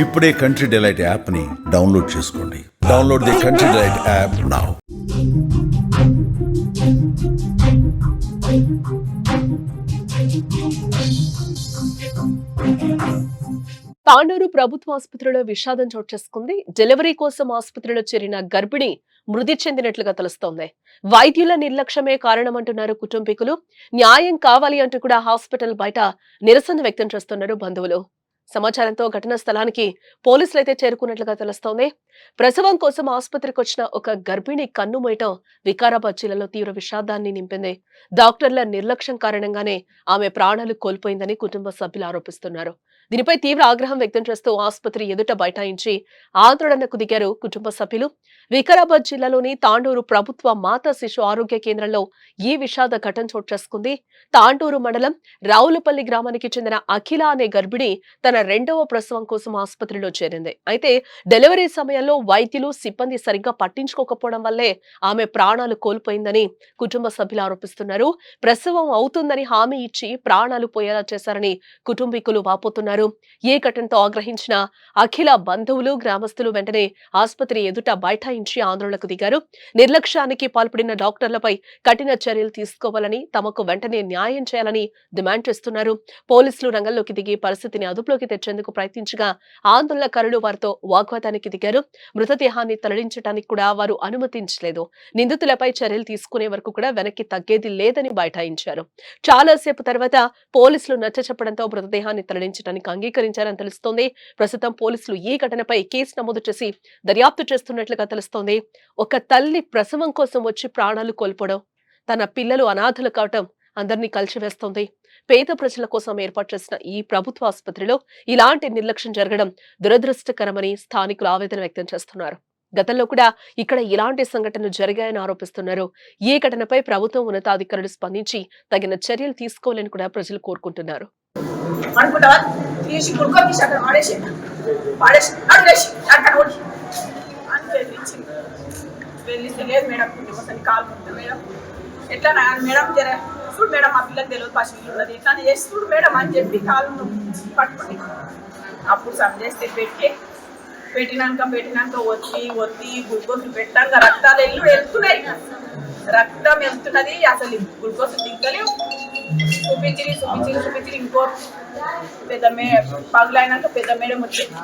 ఇప్పుడే country delight app ని download చేసుకోండి. Download the country delight app now. Tandur ప్రభుత్వ ఆసుపత్రిలో విషాదం చోటు చేసుకుంది. డెలివరీ కోసం ఆసుపత్రిలో చేరిన గర్భిణి మృతి చెందినట్లుగా తెలుస్తోంది. వైద్యుల నిర్లక్ష్యమే కారణమంటున్నారు కుటుంబీకులు. న్యాయం కావాలి అంటూ కూడా హాస్పిటల్ బయట నిరసన వ్యక్తం చేస్తున్నారు బంధువులు. సమాచారంతో ఘటనా స్థలానికి పోలీసులు అయితే చేరుకున్నట్లుగా తెలుస్తోంది. ప్రసవం కోసం ఆసుపత్రికి వచ్చిన ఒక గర్భిణి కన్ను మూయటం వికారాబాద్ జిల్లాలో తీవ్ర విషాదాన్ని నింపింది. డాక్టర్ల నిర్లక్ష్యం కారణంగానే ఆమె ప్రాణాలు కోల్పోయిందని కుటుంబ సభ్యులు ఆరోపిస్తున్నారు. దీనిపై తీవ్ర ఆగ్రహం వ్యక్తం చేస్తూ ఆసుపత్రి ఎదుట బైఠాయించి ఆందోళనకు దిగారు కుటుంబ సభ్యులు. వికారాబాద్ జిల్లాలోని తాండూరు ప్రభుత్వ మాతా శిశు ఆరోగ్య కేంద్రంలో ఈ విషాద ఘటన చోటు చేసుకుంది. తాండూరు మండలం రావులపల్లి గ్రామానికి చెందిన అఖిల అనే గర్భిణి తన రెండవ ప్రసవం కోసం ఆసుపత్రిలో చేరింది. అయితే డెలివరీ సమయంలో వైద్యులు సిబ్బంది సరిగ్గా పట్టించుకోకపోవడం వల్లే ఆమె ప్రాణాలు కోల్పోయిందని కుటుంబ సభ్యులు ఆరోపిస్తున్నారు. ప్రసవం అవుతుందని హామీ ఇచ్చి ప్రాణాలు పోయేలా చేశారని కుటుంబీకులు వాపోతున్నారు. ఈ ఘటనతో ఆగ్రహించిన అఖిల బంధువులు గ్రామస్తులు వెంటనే ఆసుపత్రి ఎదుట బైఠాయించి ఆందోళనకు దిగారు. నిర్లక్ష్యానికి పాల్పడిన డాక్టర్లపై కఠిన చర్యలు తీసుకోవాలని, తమకు వెంటనే న్యాయం చేయాలని డిమాండ్ చేస్తున్నారు. పోలీసులు రంగంలోకి దిగి పరిస్థితిని అదుపులోకి తెచ్చేందుకు ప్రయత్నించగా ఆందోళనకారులు వారితో వాగ్వాదానికి దిగారు. మృతదేహాన్ని తరలించడానికి కూడా వారు అనుమతించలేదు. నిందితులపై చర్యలు తీసుకునే వరకు కూడా వెనక్కి తగ్గేది లేదని బైఠాయించారు. చాలాసేపు తర్వాత పోలీసులు నచ్చచెప్పడంతో మృతదేహాన్ని తరలించడానికి అంగీకరించారని తెలుస్తోంది. ప్రస్తుతం పోలీసులు ఈ ఘటనపై కేసు నమోదు చేసి దర్యాప్తు చేస్తున్నట్లుగా తెలుస్తోంది. ఒక తల్లి ప్రసవం కోసం వచ్చి ప్రాణాలు కోల్పోవడం, తన పిల్లలు అనాథలు కావటం అందరినీ కలిసివేస్తోంది. పేద ప్రజల కోసం ఏర్పాటు చేసిన ఈ ప్రభుత్వ ఆసుపత్రిలో ఇలాంటి నిర్లక్ష్యం జరగడం దురదృష్టకరమని స్థానికులు ఆవేదన వ్యక్తం చేస్తున్నారు. గతంలో కూడా ఇక్కడ ఇలాంటి సంఘటనలు జరిగాయని ఆరోపిస్తున్నారు. ఈ ఘటనపై ప్రభుత్వం ఉన్నతాధికారులు స్పందించి తగిన చర్యలు తీసుకోవాలని కూడా ప్రజలు కోరుకుంటున్నారు. ఎట్లా మేడం చూడు మేడం మా పిల్లలు తెలియదు పశువులు ఉన్నది ఇట్లా చేసి చూడు మేడం అని చెప్పి కాళ్ళు పట్టుకుని అప్పుడు సబ్ చేస్తే పెట్టినాక ఒత్తి గ్లూకోజ్ పెట్టాక రక్తాలు వెళ్తున్నాయి. రక్తం వెళ్తున్నది, అసలు గ్లూకోజ్ దిగ్గలేవు. చూపించి ఇంకో పెద్ద పగులైనాక పెద్ద మేడం వచ్చింది.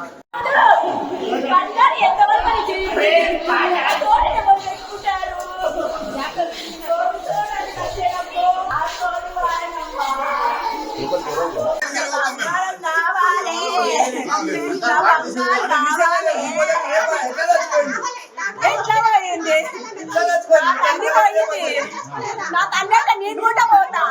నా తండ్రి నేను కూడా పోతా